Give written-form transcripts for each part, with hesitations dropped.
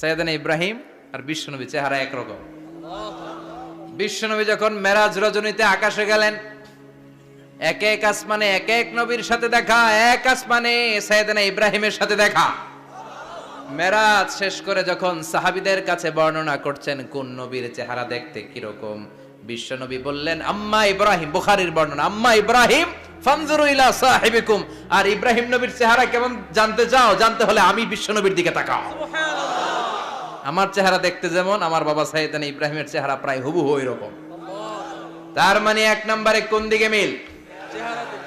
সাইয়েদনা ইব্রাহিম আর বিশ্বনবী চেহারা একরকম। বিশ্বনবী যখন মেরাজ রজনীতে আকাশে গেলেন, এক এক আসমানে এক এক নবীর সাথে দেখা, এক আসমানে সাইয়েদনা ইব্রাহিমের সাথে দেখা। মেরাজ শেষ করে যখন সাহাবীদের কাছে বর্ণনা করছেন কোন নবীর চেহারা দেখতে কিরকম, বিশ্বনবী বললেন আম্মা ইব্রাহিম, বুখারীর বর্ণনা, আম্মা ইব্রাহিম ফানজুরু ইলা সাহিবিকুম, আর ইব্রাহিম নবীর চেহারা কেমন জানতে চাও, জানতে হলে আমি বিশ্বনবীর দিকে তাকাও। আমার চেহারা দেখতে যেমন, আমার বাবা সাইয়েদনা ইব্রাহিমের চেহারা প্রায় হুবহু ওইরকম। তার মানে এক নম্বরে কোন দিকে মিল?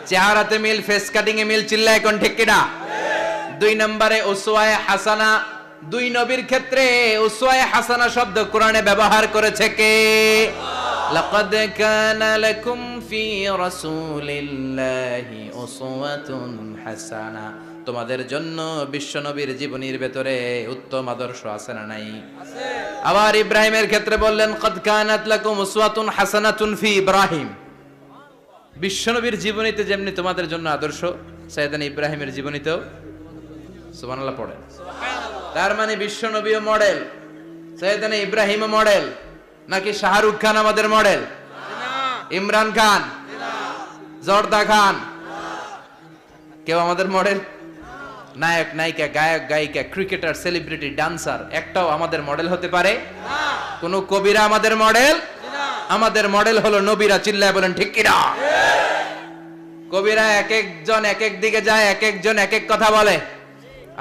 চেহারাতে মিল, ফেস কাটিং এ মিল, চিল্লায় কোন ঠিক কিনা? দুই নম্বরে উসওয়ায়ে হাসানা, দুই নবীর ক্ষেত্রে উসওয়ায়ে হাসানা শব্দ কোরআনে ব্যবহার করেছে কে? লাকাদ কানা লাকুম ফি রাসূলিল্লাহি উসওয়াতুন হাসানা, তোমাদের জন্য বিশ্বনবীর জীবনীর ভেতরে উত্তম আদর্শ আছে না নাই? আছে। আবার ইব্রাহিমের ক্ষেত্রে বললেন কাদ কানাত লাকুম উসওয়াতুন হাসানাতুন ফি ইব্রাহিম, বিশ্বনবীর জীবনীতে যেমনি তোমাদের জন্য আদর্শ, সাইয়েদনা ইব্রাহিমের জীবনীতেও সুবহানাল্লাহ পড়েন। তার মানে বিশ্বনবীও মডেল, সাইয়েদনা ইব্রাহিমও মডেল, নাকি শাহরুখ খান আমাদের মডেল? ইমরান খান, জর্দা খান, কেউ আমাদের মডেল? নায়ক নায়িকা, গায়ক গায়িকা, ক্রিকেটার, সেলিব্রিটি, ডান্সার একটাও আমাদের মডেল হতে পারে? কোন কবিরা আমাদের মডেল? আমাদের মডেল হলো নবীরা, চিল্লায় বলেন ঠিক কিনা? কবিরা এক একজন এক এক দিকে যায়, এক একজন এক এক কথা বলে,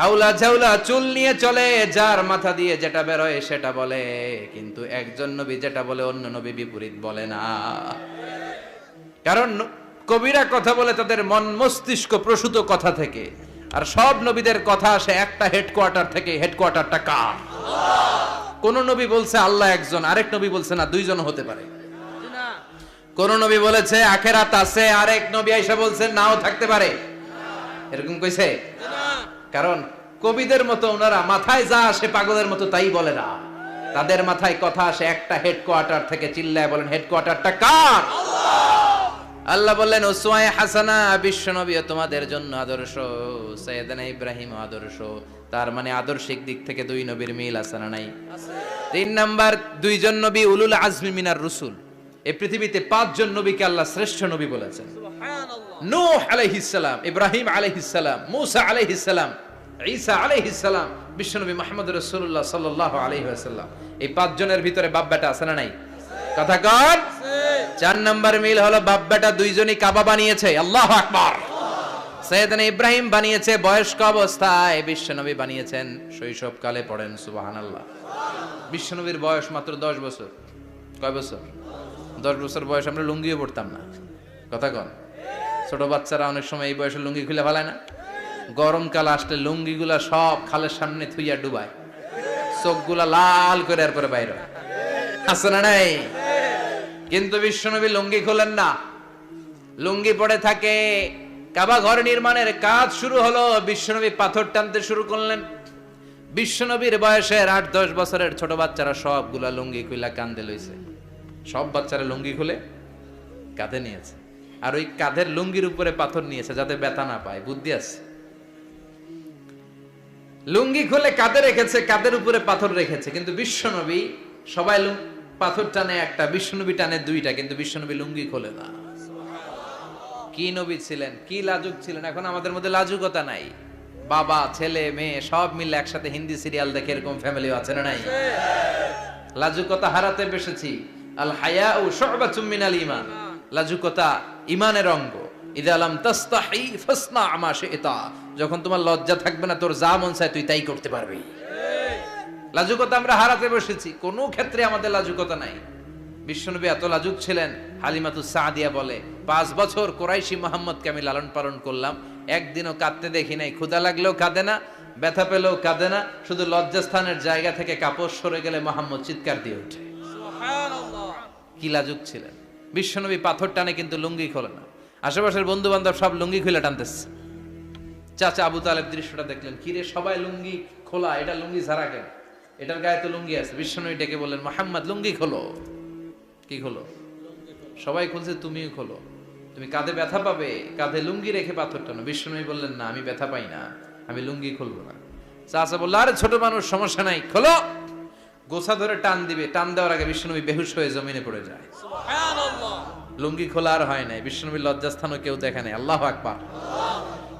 আউলা ঝাউলা চুল নিয়ে চলে, যার মাথা দিয়ে যেটা বেরোয় সেটা বলে, কিন্তু একজন নবী যেটা বলে অন্য নবী বিপরীত বলে না। কারণ কবিরা কথা বলে তাদের মন মস্তিষ্ক প্রসূত কথা থেকে, আর সব নবীদের কথা আসে একটা হেডকোয়ার্টার থেকে। হেডকোয়ার্টারটা কার? কোন নবী বলছে আল্লাহ একজন, আরেক নবী বলছে না দুইজন হতে পারে। কোন নবী বলেছে আখেরাত আছে, আরেক নবী আইসা বলছে নাও থাকতে পারে। এরকম কইছে? কারণ কবিদের মতো ওনারা মাথায় যা আসে পাগলের মতো তাই বলে না, তাদের মাথায় কথা আসে একটা হেডকোয়ার্টার থেকে। চিল্লায় বলেন হেডকোয়ার্টারটা কার? আল্লাহ বললেন উসওয়ায়ে হাসানা, বিশ্বনবী তোমাদের জন্য আদর্শ, সাইয়েদনা ইব্রাহিম আদর্শ। তার মানে আদর্শিক দিক থেকে দুই নবীর মিল আছে না নাই? তিন নাম্বার, দুইজন নবী উলুল আজমি মিনার রুসুল। এই পৃথিবীতে পাঁচজন নবীকে আল্লাহ শ্রেষ্ঠ নবী বলেছেন। নূহ আলাইহিস সালাম, ইব্রাহিম আলাইহিস সালাম, মূসা আলাইহিস সালাম, ঈসা আলাইহিস সালাম, বিশ্বনবী মুহাম্মদ রাসূলুল্লাহ সাল্লাল্লাহু আলাইহি ওয়াসাল্লাম। এই পাঁচজনের ভিতরে বাপ বেটা আছে না নাই? কথা কন। চার নাম্বার মিল হলো বাপ বেটা দুইজনই কাবা বানিয়েছে। আল্লাহু আকবার। সাইয়েদনা ইব্রাহিম বানিয়েছে বয়স্ক অবস্থায়, বিশ্বনবী বানিয়েছেন শৈশবকালে। পড়েন সুবহানাল্লাহ। বিশ্বনবীর বয়স মাত্র 10 বছর। কয় বছর? 10 বছর বয়স আমরা লুঙ্গিও পড়তাম না। কথা কন। ছোট বাচ্চারা অনেক সময় এই বয়সে লুঙ্গি খুলে ফেলায় না? গরমকাল আসলে লুঙ্গিগুলা সব খালের সামনে থুইয়া ডুবায়, চোখগুলা লাল করে এরপরে বাইরে আছে না নাই? কিন্তু বিশ্বনবী লুঙ্গি খোলেন না, লুঙ্গি পড়ে থাকে। কাবা ঘর নির্মাণের কাজ শুরু হলো, বিশ্বনবী পাথর টানতে শুরু করলেন। বিশ্বনবীর বয়সের 8-10 বছরের ছোট বাচ্চারা সবগুলা লুঙ্গি খুলে কাঁধে লইছে। সব বাচ্চারা লুঙ্গি খুলে কাঁধে নিয়েছে, আর ওই কাঁধের লুঙ্গির উপরে পাথর নিয়েছে যাতে ব্যথা না পায়। বুদ্ধি আছে। লুঙ্গি খুলে কাঁধে রেখেছে, কাঁধের উপরে পাথর রেখেছে। কিন্তু বিশ্বনবী, সবাই পাথর টানে একটা, বিশ্বনবী টানে দুইটা, কিন্তু বিশ্বনবী লুঙ্গি খোলে না। কি নবী ছিলেন, কি লাজুক ছিলেন। এখন আমাদের মধ্যে লাজুকতা নাই। বাবা ছেলে মেয়ে সব মিলে একসাথে হিন্দি সিরিয়াল দেখে, এরকম ফ্যামিলি আছে না নাই? লাজুকতা হারাতে বসেছি। আল হায়াউ শু'বাতুম মিনাল ঈমান, লাজুকতা ঈমানের অঙ্গ। ইযা লাম তাস্তাহি ফাসনা মা শি'তা, যখন তোমার লজ্জা থাকবে না, তোর যা মন চায় তুই তাই করতে পারবি। লাজুকতা আমরা হারাতে বসেছি, কোনো ক্ষেত্রে আমাদের লাজুকতা নাই। বিশ্বনবী এত লাজুক ছিলেন, হালিমাতুস সাদিয়া বলে 5 বছর কুরাইশি মুহাম্মদকে আমি লালন পালন করলাম, একদিনও কাঁদতে দেখি নাই। ক্ষুধা লাগলেও কাঁদে না, ব্যথা পেলেও কাঁদে না, শুধু লজ্জাস্থানের জায়গা থেকে কাপড় সরে গেলে মুহাম্মদ চিৎকার দিয়ে ওঠে। সুবহানাল্লাহ। কি লাজুক ছিলেন বিশ্বনবী। পাথর টানে কিন্তু লুঙ্গি খোলে না। আশেপাশের বন্ধু বান্ধব সব লুঙ্গি খুলে টানতেছে। চাচা আবু তালেব দৃশ্যটা দেখলেন, কিরে সবাই লুঙ্গি খোলা, এটা লুঙ্গি ছাড়া কেন? এটার গায়ে তো লুঙ্গি আছে। বিশ্বনবী ডেকে বললেন মুহাম্মদ লুঙ্গি খোলো। কি খোলো? সবাই খুলছে, তুমিও খোলো। তুমি কাঁধে ব্যথা পাবে, কাঁধে লুঙ্গি রেখে পাথর টানো। বিশ্বনবী বললেন না, আমি ব্যথা পাই না, আমি লুঙ্গি খুলবো না। চাচা বলল, আরে ছোট মানুষ, সমস্যা নাই, খোলো। গোছা ধরে টান দিবে, টান দেওয়ার আগে বিশ্বনবী বেহুশ হয়ে জমিনে পড়ে যায়। লুঙ্গি খোলা আর হয় নাই, বিশ্বনবীর লজ্জাস্থানও কেউ দেখে নাই। আল্লাহু আকবার।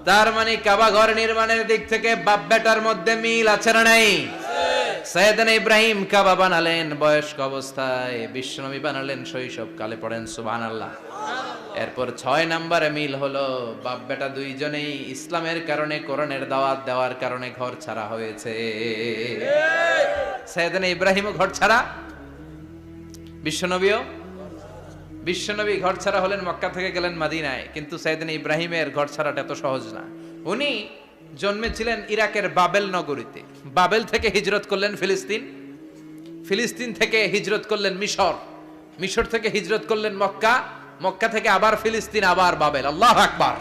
তার মানে কাবা ঘর নির্মাণের দিক থেকে বাপ বেটার মধ্যে মিল আছে না নাই? সাইয়েদনা ইব্রাহিম কাবা বানালেন বয়স্ক অবস্থায়, বিশ্বনবী বানালেন শৈশবকালে। পড়েন সুবহানাল্লাহ। এরপর 6 নম্বরে মিল হলো, বাপ বেটা দুইজনেই ইসলামের কারণে, কোরআনের দাওয়াত দেওয়ার কারণে ঘর ছাড়া হয়েছে। সাইয়েদনা ইব্রাহিমও ঘর ছাড়া, বিশ্বনবী ঘর ছাড়া হলেন, মক্কা থেকে গেলেন মদিনায়। কিন্তু সাইয়েদনা ইব্রাহিমের ঘর ছাড়াটা এত সহজ না। উনি জন্মেছিলেন ইরাকের বাবেল নগরীতে। বাবেল থেকে হিজরত করলেন ফিলিস্তিন, ফিলিস্তিন থেকে হিজরত করলেন মিশর, মিশর থেকে হিজরত করলেন মক্কা, মক্কা থেকে আবার ফিলিস্তিন, আবার বাবেল। আল্লাহু আকবার।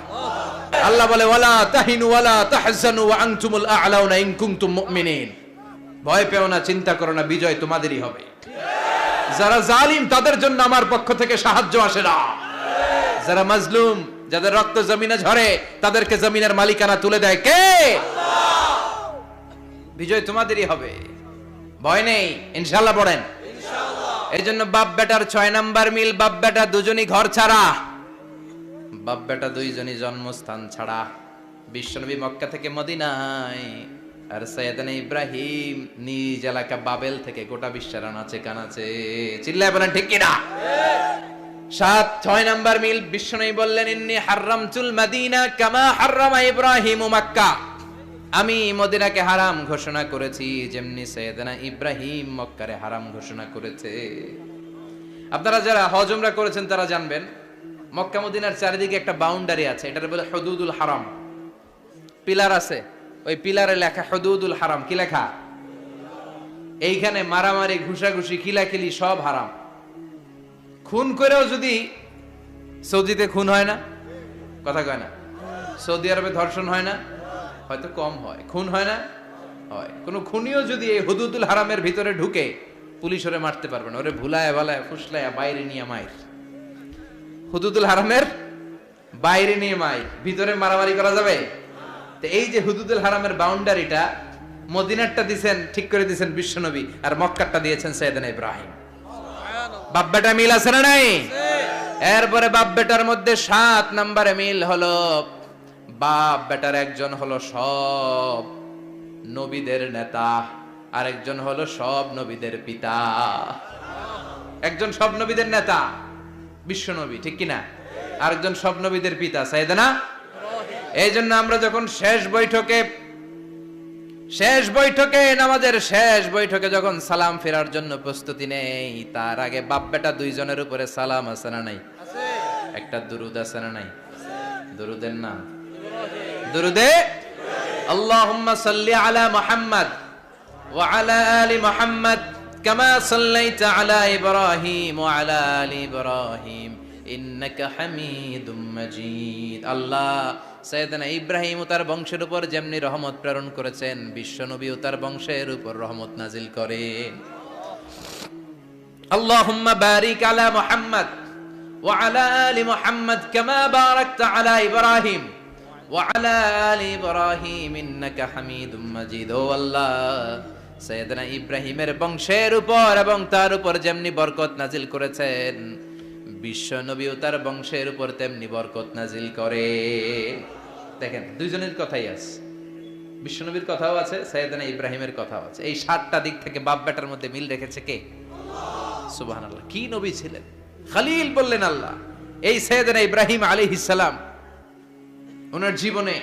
আল্লাহ বলে, ওয়ালা তাহিনু ওয়ালা তাহজানু ওয়া আনতুমুল আ'লাউনা ইন কুনতুম মুমিনিন। ভয় পেও না, চিন্তা করো না, বিজয় তোমাদেরই হবে। যারা জালিম তাদের জন্য আমার পক্ষ থেকে সাহায্য আসে না। যারা মাজলুম, যাদের রক্ত জমিনে ঝরে, তাদেরকে জমিনের মালিকানা তুলে দেয় কে? আল্লাহ। বিজয় তোমাদেরই হবে, ভয় নেই, ইনশাআল্লাহ। পড়েন ইনশাআল্লাহ। এইজন্য বাপ বেটার 6 নাম্বার মিল, বাপ বেটা দুজনই ঘর ছাড়া, বাপ বেটা দুইজনই জন্মস্থান ছাড়া। বিশ্বনবী মক্কা থেকে মদিনায়, আর সাইয়েদনা ইব্রাহিম নিজ এলাকা বাবেল থেকে গোটা বিশ্বের আনাচে কানাচে। চিল্লায় বলেন ঠিক কিনা? 6 নাম্বার মিল, বিশ্বনবী বললেন, ইন্নী হারামতুল মদিনা কামা হারামা ইব্রাহিম মক্কা। আমি মদিনাকে হারাম ঘোষণা করেছি যেমনি সাইয়েদনা ইব্রাহিম মক্কারে হারাম ঘোষণা করেছে। আপনারা যারা হজ উমরা করেছেন তারা জানবেন, মক্কা মদিনার চারিদিকে একটা বাউন্ডারি আছে, এটার বলে হুদুদুল হারাম। পিলার আছে, ওই পিলারে লেখা হুদুদুল হারাম। কি লেখা? এইখানে মারামারি, ঘুষাঘুষি, কিলাকিলি সব হারাম। খুন করেও যদি, সৌদিতে খুন হয় না, কথা কয় না? সৌদি আরবে ধর্ষণ হয় না? হয়তো কম হয়। খুন হয় না? হয়। কোন খুনিও যদি এই হুদুদুল হারামের ভিতরে ঢুকে, পুলিশ ওরে মারতে পারবে না। ওরে ভুলায় ভালায় ফুসলায় বাইরে নিয়ে মাইর। হুদুদুল হারামের বাইরে নিয়ে মাইর, ভিতরে মারামারি করা যাবে? তো এই যে হুদুদুল হারামের বাউন্ডারিটা, মদিনারটা দিয়েছেন, ঠিক করে দিয়েছেন বিশ্বনবী, আর মক্কারটা দিয়েছেন সাইয়েদনা ইব্রাহিম। বাপ বেটা মিল আছে না নাই? এরপরে বাপ বেটার মধ্যে 7 নম্বরে মিল হলো, বাপ বেটার একজন হলো সব নবীদের নেতা, আর একজন হলো সব নবীদের পিতা। একজন সব নবীদের নেতা বিশ্বনবী, ঠিক কিনা? আরেকজন সব নবীদের পিতা সাইয়েদনা। এই জন্য আমরা যখন শেষ বৈঠকে নামাজের শেষ বৈঠকে যখন সালাম ফেরার জন্য প্রস্তুতি নেই, তার আগে বাপ বেটা দুইজনের উপরে সালাম আছে না নাই? একটা দুরুদ আছে না নাই? দুরুদের নাম দুরুদে আল্লাহুম্মা সাল্লি আলা মুহাম্মদ ওয়া আলা আলি মুহাম্মদ কামা সাল্লাইতা আলা ইব্রাহিম ওয়া আলা আলি ইব্রাহিম ইন্নাকা হামিদুম মাজিদ। আল্লাহ সাইয়েদনা ইব্রাহিম ও তার বংশের উপর যেমনি রহমত প্রেরণ করেছেন, বিশ্বনবী ও তার বংশের উপর রহমত নাজিল করেন। আল্লাহুম্মা বারিক আলা মুহাম্মদ ওয়া আলা আলি মুহাম্মদ কামা বারাকতা আলা ইব্রাহিম ওয়া আলা আলি ইব্রাহিম ইন্নাকা হামিদুম মাজিদ। ও আল্লাহ, সাইয়েদনা ইব্রাহিমের বংশের উপর এবং তার উপর যেমনি বরকত নাজিল করেছেন, বিশ্বনবী ও তার বংশের উপর তেমনি বরকত নাজিল করে। দেখেন, দুইজনের কথাই আছে, বিশ্বনবীর কথাও আছে, সাইয়েদনা ইব্রাহিমের কথাও আছে। এই 7টা দিক থেকে বাপ বেটার মধ্যে মিল রেখেছে কে? সুবহানাল্লাহ। কি নবী ছিলেন! খলিল বললেন আল্লাহ। এই সাইয়েদনা ইব্রাহিম আলাইহিস সালাম ওনার জীবনে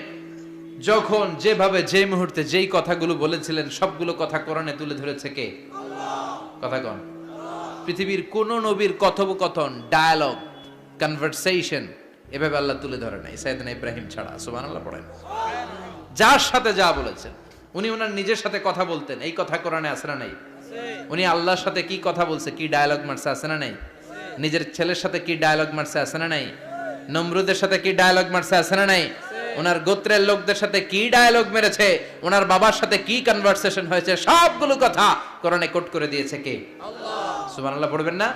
যখন যেভাবে, যে মুহূর্তে যেই কথাগুলো বলেছিলেন, সবগুলো কথা কোরআনে তুলে ধরেছে কে? কথা কন। পৃথিবীর কোন নবীর কথোপকথন, ডায়ালগ, কনভারসেশন এভাবে আল্লাহ তুলে ধরে নাই সাইয়েদনা ইব্রাহিম ছাড়া। সুবহানাল্লাহ পড়েন। যার সাথে যা বলেছেন, উনি ওনার নিজের সাথে কথা বলতেন, এই কথা কোরআনে আছে না নাই? উনি আল্লাহর সাথে কি কথা বলছে, কি ডায়ালগ মারছে, আছে না নাই? নিজের ছেলের সাথে কি ডায়ালগ মারছে, আছে না নাই? নমরুদের সাথে কি ডায়ালগ মারছে, আছে না নাই? ওনার গোত্রের লোকদের সাথে কি ডায়ালগ মেরেছে, ওনার বাবার সাথে কি কনভারসেশন হয়েছে, সবগুলো কথা কোরআনে কোট করে দিয়েছে কে? আল্লাহ। সুবহানাল্লাহ পড়বেন না?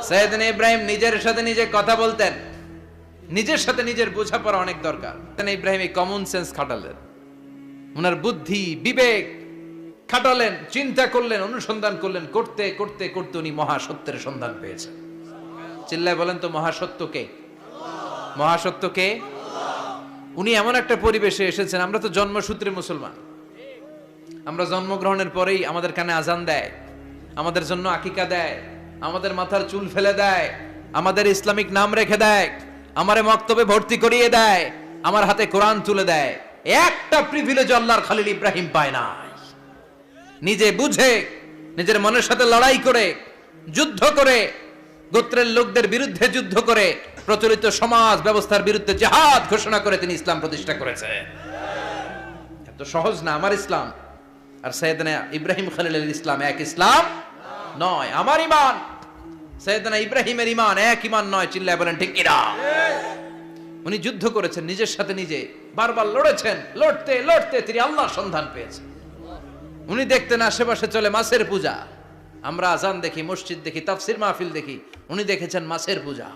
সাইয়েদনা ইব্রাহিম নিজের সাথে নিজে কথা বলতেন, নিজের সাথে নিজের বোঝাপড়া অনেক দরকার। ইব্রাহিম এই কমন সেন্স খাটালেন। ওনার বুদ্ধি বিবেক খাটালেন, চিন্তা করলেন, অনুসন্ধান করলেন, করতে করতে করতে উনি মহাসত্যের সন্ধান পেয়েছেন। চিল্লায় বলেন তো মহাসত্য কে? মহাসত্য কে? উনি এমন একটা পরিবেশে এসেছেন, আমরা তো জন্মসূত্রে মুসলমান, আমরা জন্মগ্রহণের পরেই আমাদের কানে আজান দেয়, আমাদের জন্য আকিকা দেয়, আমাদের মাথার চুল ফেলে দেয়, আমাদের ইসলামিক নাম রেখে দেয়, আমারে মক্তবে ভর্তি করিয়ে দেয়, আমার হাতে কোরআন তুলে দেয়। একটা প্রিভিলেজ আল্লাহর খলিল ইব্রাহিম পায় না। নিজে বুঝে, নিজের মনের সাথে লড়াই করে, যুদ্ধ করে, গোত্রের লোকদের বিরুদ্ধে যুদ্ধ করে, প্রচলিত সমাজ ব্যবস্থার বিরুদ্ধে জিহাদ ঘোষণা করে তিনি ইসলাম প্রতিষ্ঠা করেছেন। এত সহজ না আমার ইসলাম আর সাইয়েদনা ইব্রাহিম খলিলের ইসলাম এক ইসলাম নয়। আমার ঈমান সাইয়েদনা ইব্রাহিমের ঈমান এক ঈমান নয়। চিল্লায় বলেন ঠিক কিনা? উনি যুদ্ধ করেছেন, নিজের সাথে নিজে বারবার লড়েছেন, লড়তে লড়তে তিনি আল্লাহর সন্ধান পেয়েছেন। উনি দেখতেন আশেপাশে চলে মাছের পূজা, আমরা আজান দেখি, মসজিদ দেখি, তাফসির মাহফিল দেখি, উনি দেখেছেন মাছের পূজা।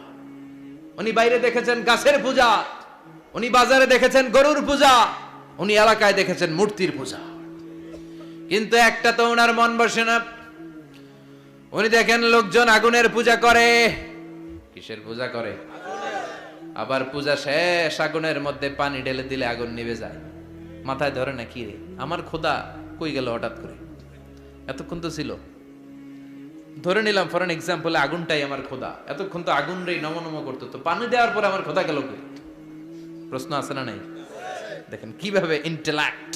উনি বাইরে দেখেছেন গাছের পূজা, উনি বাজারে দেখেছেন গরুর পূজা, উনি এলাকায় দেখেছেন মূর্তির পূজা। কিন্তু একটা তো ওনার মন বসে না। উনি দেখেন লোকজন আগুনের পূজা করে। কিসের পূজা করে? আবার পূজা শেষ, আগুনের মধ্যে পানি ঢেলে দিলে আগুন নিভে যায়। মাথায় ধরে না, কি রে আমার খোদা কই গেল হঠাৎ করে, এতক্ষণ তো ছিল। ধরে নিলাম ফর এন এক্সাম্পল আগুনটাই আমার খোদা, এতক্ষণ তো আগুন রে নম নম করতো, তো পানি দেওয়ার পরে আমার খোদা গেল কই? প্রশ্ন আছে না নাই? দেখেন কিভাবে ইন্টেলেক্ট,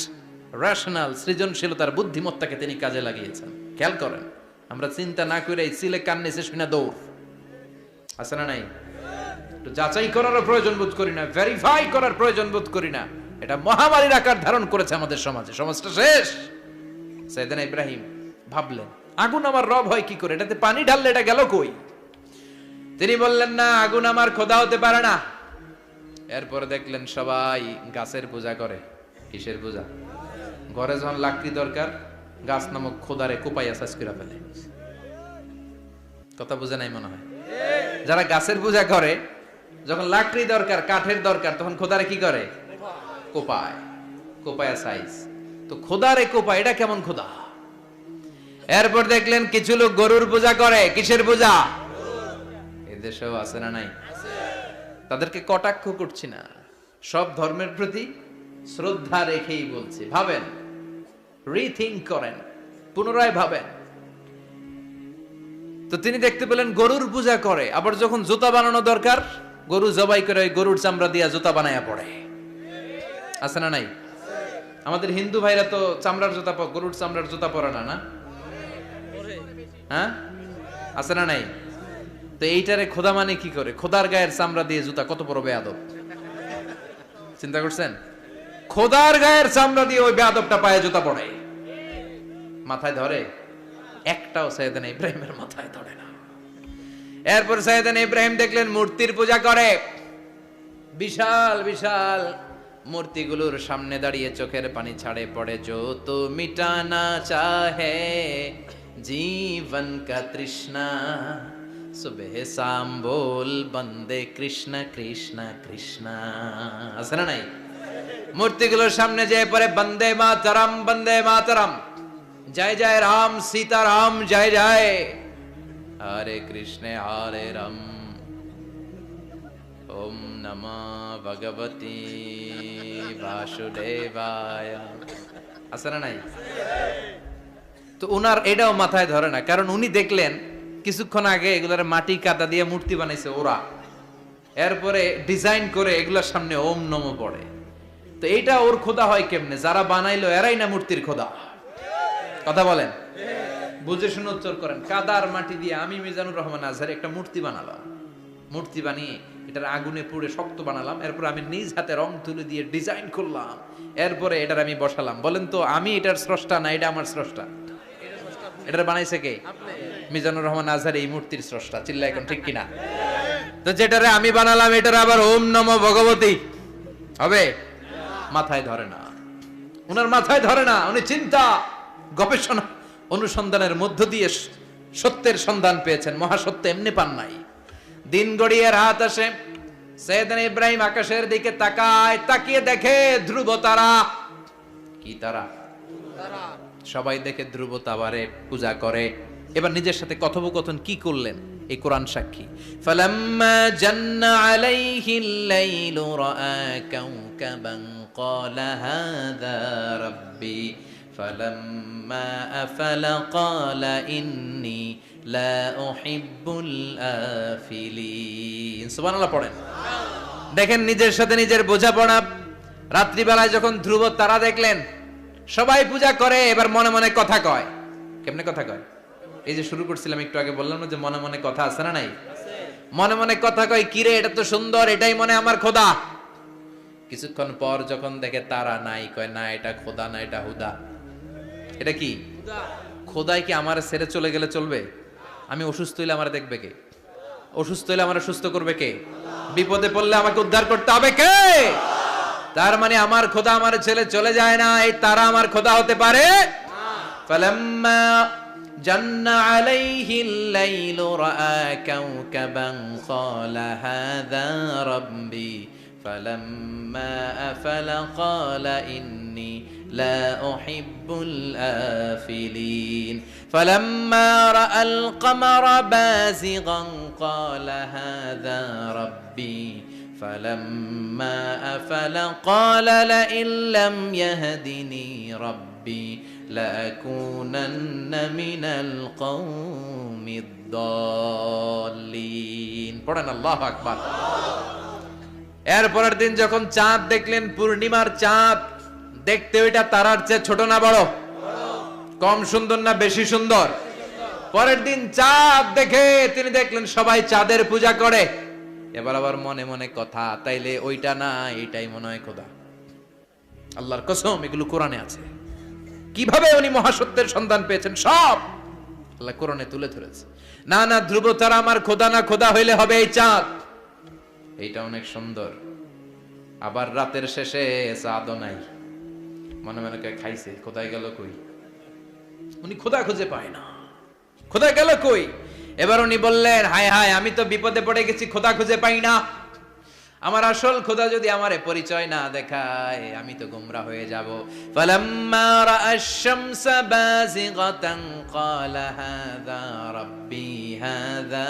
রেশনাল, সৃজনশীলতার বুদ্ধিমত্তাকে তিনি কাজে লাগিয়েছেন। খেয়াল করেন, আমরা চিন্তা না করে সিলে কান নিচে শুনে দৌড়, আছে না নাই? একটু যাচাই করার প্রয়োজন বোধ করি না, ভেরিফাই করার প্রয়োজন বোধ করি না। এটা মহামারীর আকার ধারণ করেছে আমাদের সমাজে, সমাজটা শেষ। সাইয়েদনা ইব্রাহিম ভাবলেন আগুন আমার রব হয় কি করে, এটাতে পানি ঢাললে এটা গেল কই? তিনি বললেন না, আগুন আমার খোদা হতে পারে না। এরপর দেখলেন সবাই গাছের পূজা করে। কিসের পূজা? ঘরে যখন লাকড়ি দরকার, গাছ নামক খোদারে কোপাইয়া সাজ করে ফেলে। কথা বুঝে নাই মনে হয়? যারা গাছের পূজা করে, যখন লাকড়ি দরকার, কাঠের দরকার, তখন খোদারে কি করে? কোপায়, কোপায়া সাইজ। তো খোদারে কোপায়, এটা কেমন খোদা? এরপর দেখলেন কিছু লোক গরুর পূজা করে। কিসের পূজা? এদেশেও আছে না নাই? তাদেরকে কটাক্ষ করছি না, সব ধর্মের প্রতি শ্রদ্ধা রেখেই বলছি। ভাবেন, রিথিঙ্ক করেন, পুনরায় ভাবেন। তো তিনি দেখতে পেলেন গরুর পূজা করে, আবার যখন জুতা বানানো দরকার, গরু জবাই করে ওই গরুর চামড়া দিয়া জুতা বানায়া পড়ে। আছে না নাই? আমাদের হিন্দু ভাইরা তো চামড়ার জুতা, গরুর চামড়ার জুতা পরে না, না? হ্যাঁ, আছে না নাই? তো এইটারে খোদা মানে কি করে? খোদার গায়ের চামড়া দিয়ে জুতা, কত বড় বেয়াদব! চিন্তা করছেন? খোদার গায়ের চামড়া দিয়ে ওই বেয়াদবটা পায়ে জুতা পড়ে। মাথায় ধরে? একটাও সাইয়েদনা ইব্রাহিমের মাথায় ধরে না। এরপর সাইয়েদনা ইব্রাহিম দেখলেন মূর্তির পূজা করে। বিশাল বিশাল মূর্তিগুলোর সামনে দাঁড়িয়ে চোখের পানি ছাড়ে পড়ে। जो तो मिटाना चाहे जीवन का तृष्णा सुबह शाम बोल बंदे कृष्ण कृष्ण कृष्ण। আছে না নাই? মূর্তিগুলোর সামনে যেয়ে পড়ে বন্দে মাতরম, বন্দে মাতরম, জয় জয় রাম সীতা রাম জয় জয়, হরে কৃষ্ণ হরে রাম, ওম নমঃ ভগবতি বাসুদেবায়। আছে না নাই? তো উনার এটাও মাথায় ধরে না, কারণ উনি দেখলেন কিছুক্ষণ আগে এগুলার মাটি কাদা দিয়ে মূর্তি বানাইছে ওরা, এরপরে ডিজাইন করে এগুলোর সামনে ওম নমঃ পড়ে। তো এইটা ওর খোদা হয় কেমনে? যারা বানাইলো এরাই না মূর্তির খোদা। কথা বলেন, বুঝে শুনে উত্তর করেন। কাদার মাটি দিয়ে আমি মিজানুর রহমান আজহারি একটা মূর্তি বানালাম, মূর্তি বানিয়ে এটার আগুনে পুড়ে শক্ত বানালাম, এরপর আমি নিজ হাতে রং তুলে দিয়ে ডিজাইন করলাম, এরপরে এটার আমি বসালাম। বলেন তো আমি এটার স্রষ্টা না এটা আমার স্রষ্টা? এটার বানাইছে কে? মিজানুর রহমান আজহারি এই মূর্তির স্রষ্টা। চিল্লা এখন ঠিক কিনা? তো যেটারে আমি বানালাম এটার আবার ওম নমঃ ভগবতী হবে? মাথায় ধরে না, উনার মাথায় ধরে না। উনি চিন্তা, গবেষণা, অনুসন্ধানের মধ্য দিয়ে সত্যের সন্ধান পেয়েছেন। মহাসত্য এমনি পান নাই। দিন গড়িয়ে রাত আসে, সাইয়েদনা ইব্রাহিম আকাশের দিকে তাকায়, তাকিয়ে দেখে ধ্রুব তারা। কি কি তারা? সবাই দেখে ধ্রুব তাবারে পূজা করে। এবার নিজের সাথে কথোপকথন কি করলেন এই কোরআন সাক্ষী। ফালাম্মা জান্না আলাইহিল লাইলু রাআ কাওকাবান ক্বালা হাযা রাব্বি ফালাম্মা আফালা ক্বালা ইন্নী লা উহিব্বুল আফিলিন। সুবহানাল্লাহ পড়েন। দেখেন নিজের সাথে নিজের বোঝাপড়া। রাত্রিবেলায় যখন ধ্রুব তারা দেখলেন সবাই পূজা করে, এবার মনে মনে কথা কয়। কেমনে কথা কয়? এই যে শুরু করছিলাম একটু আগে, বললাম না যে মনে মনে কথা আছে না নাই? মনে মনে কথা কয়, কিরে এটা তো সুন্দর, এটাই মনে আমার খোদা। কিছুক্ষণ পর যখন দেখে তারা নাই, কয় না এটা খোদা না, এটা হুদা। এটা কি খোদাই? কি আমার ছেড়ে চলে গেলে চলবে? আমি অসুস্থ হইলে আমার দেখবে কে? অসুস্থ হইলে আমার সুস্থ করবে কে? বিপদে পড়লে আমাকে উদ্ধার করতে হবে কে? তার মানে আমার খোদা আমার ছেলে চলে যায় না, এই তারা আমার খোদা হতে পারে? ফালাম্মা জান্না আলাইহিল লাইলু রাআ কাওকাবান ক্বালা হাযা রাব্বি ফালাম্মা আফালা ক্বালা ইন্নী লা উহিব্বুল আফিলিন ফালাম্মা রাআল কমারা বাযিগান ক্বালা হাযা রাব্বি فلما أفل قال لئن لم يهدني ربي لأكونن من القوم الضالين পড়েন আল্লাহু আকবার। এরপরের দিন যখন চাঁদ দেখলেন, পূর্ণিমার চাঁদ, দেখতে ওইটা তারার চেয়ে ছোট না বড়? কম সুন্দর না বেশি সুন্দর? পরের দিন চাঁদ দেখে তিনি দেখলেন সবাই চাঁদের পূজা করে। এবার আবার মনে মনে কথা, তাইলে ওইটা না এটাই মনে হয় খোদা। আল্লাহর কসম এগুলো কোরআনে আছে। কিভাবে উনি মহাসত্যের সন্ধান পেয়েছেন সব আল্লাহ কোরআনে তুলে ধরেছে। না না, ধ্রুব তারা আমার খোদা না, খোদা হইলে হবে এই চাঁদ। এইটা অনেক সুন্দর। আবার রাতের শেষে চাঁদও নাই, মনে মনে খাইছে খোদায় গেল কই? উনি খোদা খুঁজে পায় না, খোদা গেল কই? এবার উনি বললেন, হায় হায়, আমি তো বিপদে পড়ে গেছি, খোদা খুঁজে পাই না। আমার আসল খোদা যদি আমারে পরিচয় না দেখায়, আমি তো গোমরা হয়ে যাব। ফালাম্মা রাআশ শামসা বাযিগাতান ক্বালা হাযা রাব্বি হাযা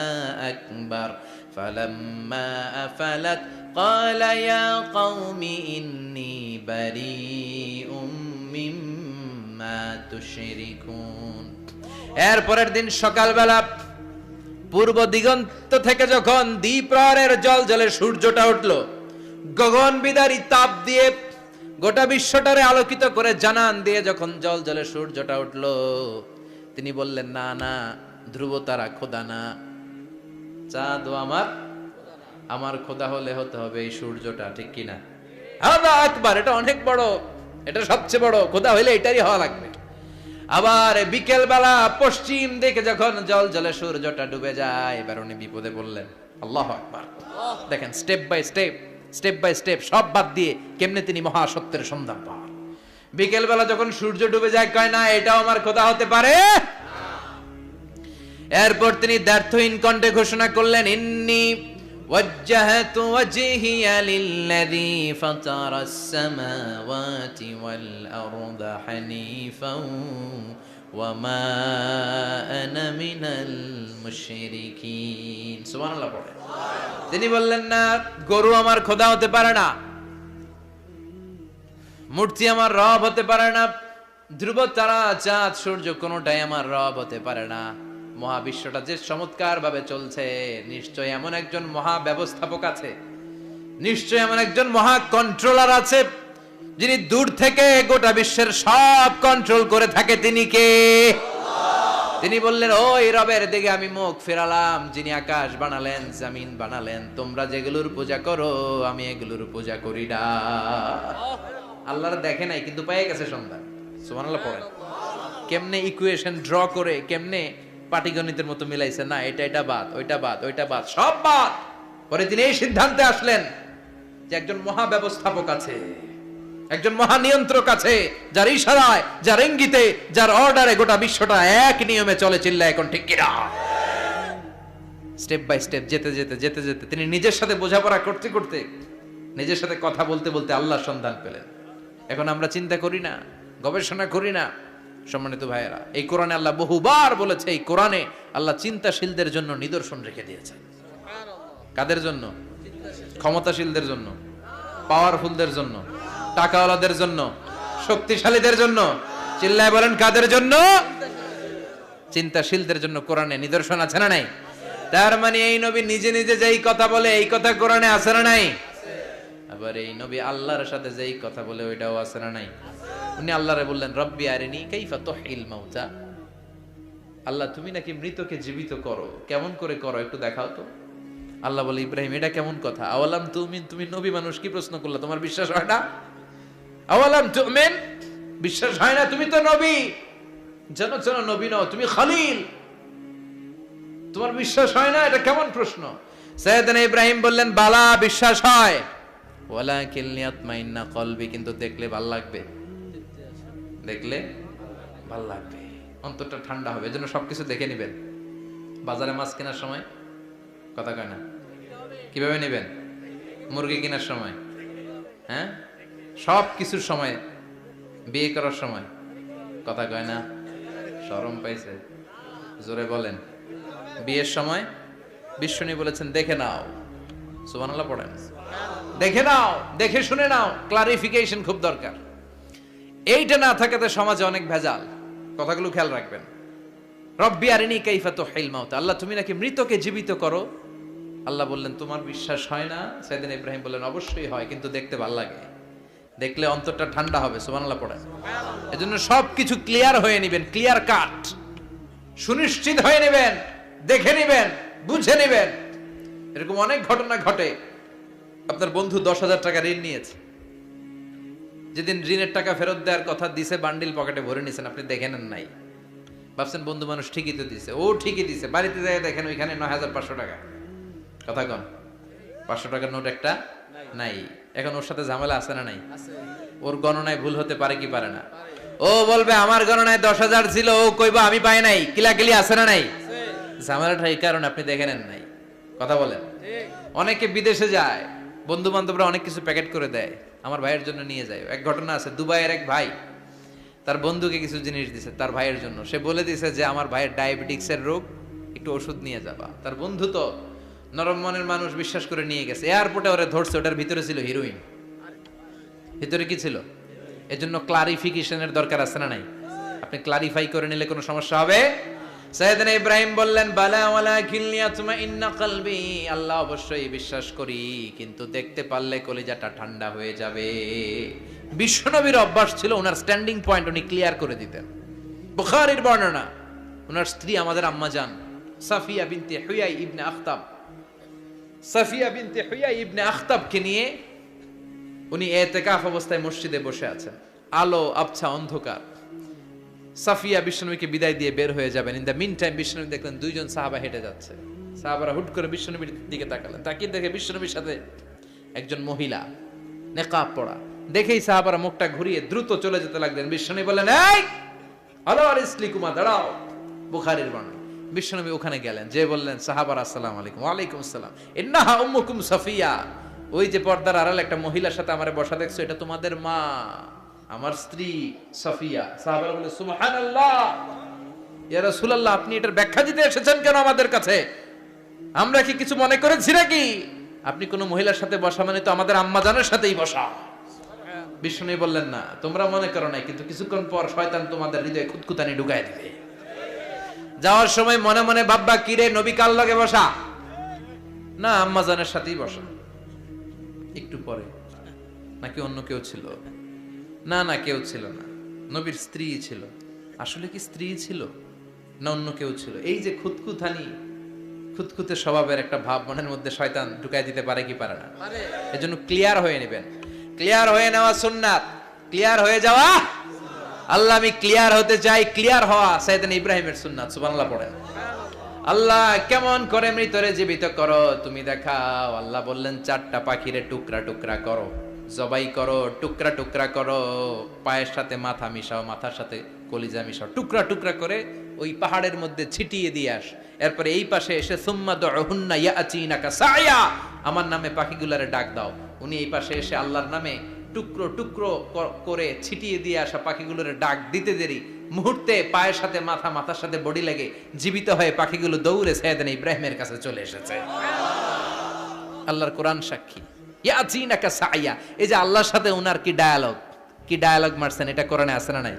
আকবার ফালাম্মা আফালাত ক্বালা ইয়া কওমি ইন্নী বারীউম মিম্মা তুশরিকুন। এরপরের দিন সকালবেলা পূর্ব দিগন্ত থেকে যখন দ্বিপ্রহরের জলজলে সূর্যটা উঠল, গগন বিদারী তাপ দিয়ে গোটা বিশ্বটারে আলোকিত করে জানান দিয়ে যখন জলজলে সূর্যটা উঠল, তিনি বললেন, না না, ধ্রুব তারা খোদা না, চাঁদ আমার খোদা হলে হতে হবে এই সূর্যটা, ঠিক কিনা? হাযা আকবার, এটা অনেক বড়, এটা সবচেয়ে বড়, খোদা হইলে এটারই হওয়া লাগবে। আবার বিকেল বেলা পশ্চিম দিকে যখন জলজলে সূর্যটা ডুবে যায়, এবার উনি বিপদে পড়লেন। আল্লাহু আকবার। দেখেন স্টেপ বাই স্টেপ সব বাদ দিয়ে কেমনে তিনি মহাসত্যের সন্ধান পান। বিকেল বেলা যখন সূর্য ডুবে যায়, কয় না এটাও আমার খোদা হতে পারে? এরপর তিনি দ্ব্যর্থহীন কণ্ঠে ঘোষণা করলেন, ইন্নী ওয়াজ্জাহতু ওয়াজহিয়া লিল্লাযী ফাতারাস সামাওয়াতি ওয়াল আরদা হানিফাও ওয়া মা আনা মিনাল মুশরিকিন। সুবহানাল্লাহ পড়ে। তিনি বললেন, না, গরু আমার খোদা হতে পারে না, মূর্তি আমার রব হতে পারে না, ধ্রুব তারা চাঁদ সূর্য কোনোটাই আমার রব হতে পারে না। মহাবিশ্বটা যে চমৎকার ভাবে চলছে, নিশ্চয় এমন একজন মহা ব্যবস্থাপক আছে, নিশ্চয় এমন একজন মহা কন্ট্রোলার আছে, যিনি দূর থেকে গোটা বিশ্বের সব কন্ট্রোল করে থাকে। তিনি কে? তিনি বললেন, ওই রবের দিকে আমি মুখ ফেরালাম, যিনি আকাশ বানালেন, জমিন বানালেন। তোমরা যেগুলোর পূজা করো আমি এগুলোর পূজা করি না। আল্লাহর দেখে নাই কিন্তু পেয়ে গেছে সন্ধান। সুবহানাল্লাহ পড়েন। কেমনে ইকুয়েশন ড্র করে, কেমনে পাটিগণিতের মতো মিলাইছে, না এটা বাদ, ওইটা বাদ, সব বাদ। পরে তিনি এই সিদ্ধান্তে আসলেন যে একজন মহা ব্যবস্থাপক আছে, একজন মহা নিয়ন্ত্রক আছে, যার ইশারায়, যার ইঙ্গিতে, যার অর্ডারে গোটা বিশ্বটা এক নিয়মে চলে। চিল্লায় এখন ঠিক কিনা? স্টেপ বাই স্টেপ যেতে যেতে তিনি নিজের সাথে বোঝাপড়া করতে করতে, নিজের সাথে কথা বলতে বলতে আল্লাহর সন্ধান পেলেন। এখন আমরা চিন্তা করি না গবেষণা করি না। সম্মানিত ভাইয়েরা, এই কোরআনে আল্লাহ বহুবার বলেছে, এই কোরআনে আল্লাহ চিন্তাশীলদের জন্য নিদর্শন রেখে দিয়েছেন। কাদের জন্য? ক্ষমতাশীলদের জন্য, পাওয়ারফুলদের জন্য, টাকাওয়ালাদের জন্য, শক্তিশালীদের জন্য। চিল্লায় বলেন কাদের জন্য? চিন্তাশীলদের জন্য কোরআনে নিদর্শন আছে না নাই? তার মানে এই নবী নিজে নিজে যেই কথা বলে এই কথা কোরআনে আছে না নাই? আবার এই নবী আল্লাহর সাথে যেই কথা বলে ওইটাও আছে না নাই? উনি আল্লাহরে বললেন, রব্বি আরিনি কাইফা তুহিল মাউতা, আল্লাহ তুমি নাকি মৃতকে জীবিত করো, কেমন করে করো একটু দেখাও তো। আল্লাহ বলে, ইব্রাহিম এটা কেমন কথা? আওয়ালাম তুমিন, তুমি নবী মানুষ কি প্রশ্ন করলা, তোমার বিশ্বাস হয় না? আওয়ালাম তুমিন, বিশ্বাস হয় না? তুমি তো নবী, জানো জানো নবী নও, তুমি খলিল, তোমার বিশ্বাস হয় না? এটা কেমন প্রশ্ন? সাইয়েদনা ইব্রাহিম বললেন, বালা বিশ্বাস হয়, ওয়ালাকিন লিয়াতমাইন্না কলবি, কিন্তু দেখলে ভাল লাগবে, দেখলে ভাল লাগবে, অন্তরটা ঠান্ডা হবে। এজন্য সবকিছু দেখে নেবেন। বাজারে মাছ কেনার সময় কথা কয় না, কিভাবে নেবেন? মুরগি কেনার সময়, হ্যাঁ, সব কিছুর সময়, বিয়ে করার সময় কথা কয় না, শরম পাইছে, জোরে বলেন। বিয়ের সময় বিশ্বনী বলেছেন, দেখে নাও, সুবহানাল্লাহ পড়েন, দেখে নাও, দেখে শুনে নাও, ক্লারিফিকেশন খুব দরকার। এইটা না থাকাতে সমাজে অনেক ভেজাল। কথাগুলো খেয়াল রাখবেন। রব্বি আরিনি কাইফা তুহিল মাউতা, আল্লাহ তুমি নাকি মৃতকে জীবিত করো। আল্লাহ বললেন, তোমার বিশ্বাস হয় না? সাইয়েদনা ইব্রাহিম বললেন, অবশ্যই হয়, কিন্তু দেখতে ভালো লাগে, দেখলে অন্তরটা ঠান্ডা হবে। সুবহানাল্লাহ পড়েন। এজন্য সবকিছু ক্লিয়ার হয়ে নেবেন, ক্লিয়ার কাট, সুনিশ্চিত হয়ে নেবেন, দেখে নেবেন, বুঝে নেবেন। এরকম অনেক ঘটনা ঘটে। আপনার বন্ধু 10,000 টাকা ঋণ নিয়েছে, যেদিন ঋণের টাকা ফেরত দেওয়ার কথা দিছে, বান্ডিল পকেটে ভরে নিছেন, আপনি দেখে নেন নাই, ভাবছেন বন্ধু মানুষ ঠিকই তো দিছে, ও ঠিকই দিছে। বাড়িতে যায় দেখেন ওইখানে 9,500 টাকা। কথা কন, 500 টাকার নোট একটা নাই। এখন ওর সাথে ঝামেলা আছে না নাই? ওর গণনায় ভুল হতে পারে কি পারে না? ও বলবে আমার গণনায় 10,000 ছিল, ও কইবা আমি পাই নাই, কিলাকিলি আছে না নাই? ঝামেলাটা এই কারণে আপনি দেখে নেন নাই। কথা বলেন। অনেকে বিদেশে যায়, বন্ধু বান্ধবরা অনেক কিছু প্যাকেট করে দেয়, আমার ভাইয়ের জন্য নিয়ে যায়। এক ঘটনা আছে, দুবাইয়ের এক ভাই তার বন্ধুকে কিছু জিনিস দিছে তার ভাইয়ের জন্য। সে বলে দিছে যে আমার ভাইয়ের ডায়াবেটিক্সের রোগ, একটু ওষুধ নিয়ে যাবা। তার বন্ধু তো নরম মনের মানুষ, বিশ্বাস করে নিয়ে গেছে। এয়ারপোর্টে ওরে ধরছে, ওটার ভিতরে ছিল হিরোইন। ভিতরে কি ছিল? এজন্য ক্লারিফিকেশনের দরকার আছে না নাই? আপনি ক্লারিফাই করে নিলে কোনো সমস্যা হবে? সাইয়েদনা ইব্রাহিম বললেন, বালা ওয়ালাকিন লিয়াতমাইন্না কলবি, আল্লাহ অবশ্যই বিশ্বাস করি, কিন্তু দেখতে পারলে কলিজাটা ঠান্ডা হয়ে যাবে। বিশ্বনবীর অভ্যাস ছিল, ওনার স্ট্যান্ডিং পয়েন্ট উনি ক্লিয়ার করে দিতেন। বুখারীর বর্ণনা, ওনার স্ত্রী আমাদের আম্মা জান সাফিয়া বিনতে হুয়াই ইবনে আখতাব, সাফিয়া বিনতে হুয়াই ইবনে আখতাবকে নিয়ে উনি ইতিকাফ অবস্থায় মসজিদে বসে আছেন। আলো আবছা অন্ধকার। সাফিয়া বিশ্বনবীকে বিদায় দিয়ে বের হয়ে যাবেন। ইন দ্য মিন টাইম বিশ্বনবী দেখলেন দুইজন সাহাবা হেঁটে যাচ্ছে। সাহাবারা হুট করে বিশ্বনবীর দিকে তাকালেন। তাকিয়ে দেখে বিশ্বনবীর সাথে একজন মহিলা, নেকাব পরা। দেখেই সাহাবারা মুখটা ঘুরিয়ে দ্রুত চলে যেতে লাগলেন। বিশ্বনবী বললেন, এই আলো আর ইসলিকুমা, দাঁড়াও। বুখারীর বর্ণনা। বিশ্বনবী ওখানে গেলেন, যে বললেন, সাহাবারা আসসালামু আলাইকুম। ওয়ালাইকুম আসসালাম। ইন্নাহা উম্মুকুম সাফিয়া, ওই যে পর্দার আড়াল একটা মহিলার সাথে আমারে বসা দেখছো, এটা তোমাদের মা, আমার স্ত্রী সাফিয়া। সাহাবারা বলে, সুবহানাল্লাহ, ইয়া রাসূলুল্লাহ, আপনি এটার ব্যাখ্যা দিতে এসেছেন কেন আমাদের কাছে? আমরা কি কিছু মনে করেছি নাকি? আপনি কোন মহিলার সাথে বসা মানে তো আমাদের আম্মা জানের সাথেই বসা। বিষ্ণু বললেন, না তোমরা মনে করো নাই, কিন্তু কিছুক্ষণ পর শয়তান তোমাদের হৃদয়ে খুঁতখুঁতানি ঢুকায় দিবে। যাওয়ার সময় মনে মনে ভাববা, কিরে নবী কার লগে বসা? না, আম্মা জানের সাথেই বসা। একটু পরে, নাকি অন্য কেউ ছিল? না না, কেউ ছিল না, নবীর স্ত্রী ছিল। আসলে কি স্ত্রী ছিল না অন্য কেউ ছিল? এই যে খুঁতখুঁতানি, খুঁতখুঁতে স্বভাবের একটা ভাব মনের মধ্যে শয়তান ঢুকাই দিতে পারে কি পারে না? এজন্য ক্লিয়ার হয়ে নেবেন। ক্লিয়ার হয়ে নেওয়া সুন্নাত, ক্লিয়ার হয়ে যাওয়া। আল্লাহ আমি ক্লিয়ার হতে চাই, ক্লিয়ার হওয়া সাইয়েদনা ইব্রাহিমের সুন্নাত। সুবহানাল্লাহ পড়েন। আল্লাহ কেমন করে মৃতরে জীবিত করো তুমি দেখাও। আল্লাহ বললেন, 4টা পাখিরে টুকরা টুকরা করো, জবাই করো, টুকরা টুকরা করো, পায়ের সাথে মাথা মিশাও, মাথার সাথে কলিজা মিশাও, টুকরা টুকরা করে ওই পাহাড়ের মধ্যে ছিটিয়ে দিয়ে আস। এরপরে এই পাশে এসে সুম্মা দুহুন্না ইয়াতিনাকা সায়া, আমার নামে পাখিগুলারে ডাক দাও। উনি এই পাশে এসে আল্লাহর নামে টুকরো টুকরো করে ছিটিয়ে দিয়ে আসা পাখিগুলোর ডাক দিতে দেরি মুহূর্তে পায়ের সাথে মাথা, মাথার সাথে বডি লেগে জীবিত হয়ে পাখিগুলো দৌড়ে সাইয়েদনা ইব্রাহিমের কাছে চলে এসেছে। আল্লাহর কোরআন সাক্ষী। ইয়াতিনাকা সাইয়া, এই যে আল্লাহর সাথে উনার কি ডায়ালগ মারছেন, এটা কোরআনে আছে না নাই?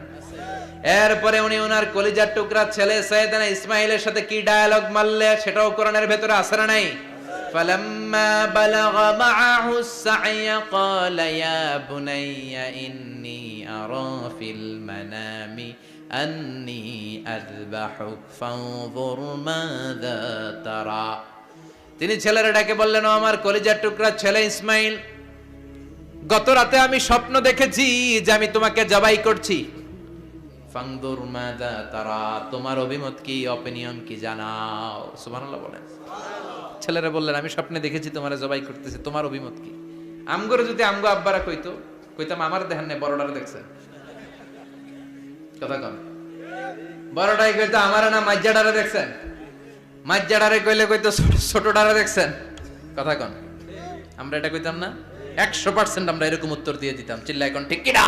এরপরে উনি ওনার কলিজার টুকরা ছেলে সাইয়েদনা ইসমাইলের সাথে কি ডায়ালগ মারলে, সেটাও কোরআনের ভেতরে আছে না নাই? فلما بلغ معه السعي قال يا بني إني أرى في المنام أني أذبحك فانظر ماذا ترى। তিনি ছেলেরা ডেকে বললেন, ও আমার কলিজার টুকরা ছেলে ইসমাইল, গত রাতে আমি স্বপ্ন দেখেছি যে আমি তোমাকে জবাই করছি। ফানদুর মাযা তারা, তোমার অভিমত কি, অপিনিয়ন কি জানাও। সুবহানাল্লাহ বলেন। ছেলেরা বললেন, আমি স্বপ্নে দেখেছি তোমারে জবাই করতেছি, তোমার অভিমত কি? আমগরে যদি আমগো আব্বারা কইতাম আমার দেখেন না, বড়টারে দেখছেন? কথা কম। বড়টাই কইতো আমার না মাজ্জাডারে দেখছেন? মাজ্জাডারে কইতো ছোটটারে দেখছেন? কথা কন। আমরা এটা কইতাম না? 100% আমরা এরকম উত্তর দিয়ে দিতাম। চিল্লায় কোন ঠিক কিনা?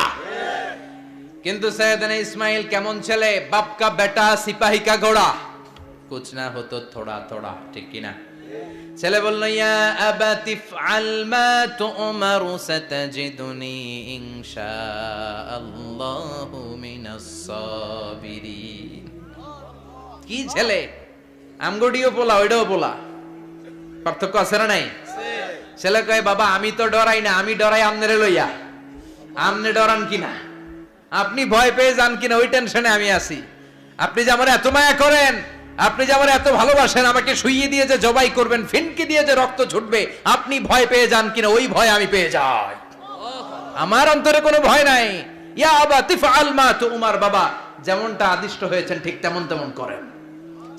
কিন্তু সাইয়েদনা ইসমাইল কেমন ছেলে, বাপ কা বেটা সিপাহি কা ঘোড়া, কুছ না হতো থোড়া থোড়া, ঠিক কিনা? ছেলে বলল, ইয়া আবাতি ফআল মা তুমারু সাতাজিদুনি ইনশাআল্লাহু মিনাস সাবিরিন। কি ছেলে, আমগডিও পোলা ওইটাও পোলা, পার্থক্য আছে না নাই? ছেলে কয়, বাবা আমি তো ডরাই না, আমি ডরাই আমনেরে লইয়া। আমনে ডরান কিনা, আপনি ভয় পেয়ে যান কিনা ওই টেনশনে আমি আছি। আপনি যে আমার এত মায়া করেন, আপনি যে আমার এত ভালোবাসেন, আমাকে শুইয়ে দিয়ে যে জবাই করবেন, ফিনকি দিয়ে যে রক্ত ছুটবে, আপনি ভয় পেয়ে যান কিনা ওই ভয় আমি পেয়ে যাই। আমার অন্তরে কোনো ভয় নাই। ইয়া আবাতি ফাআল মা তুমার, বাবা যেমনটা আদিষ্ট হয়েছেন ঠিক তেমন তেমন করেন।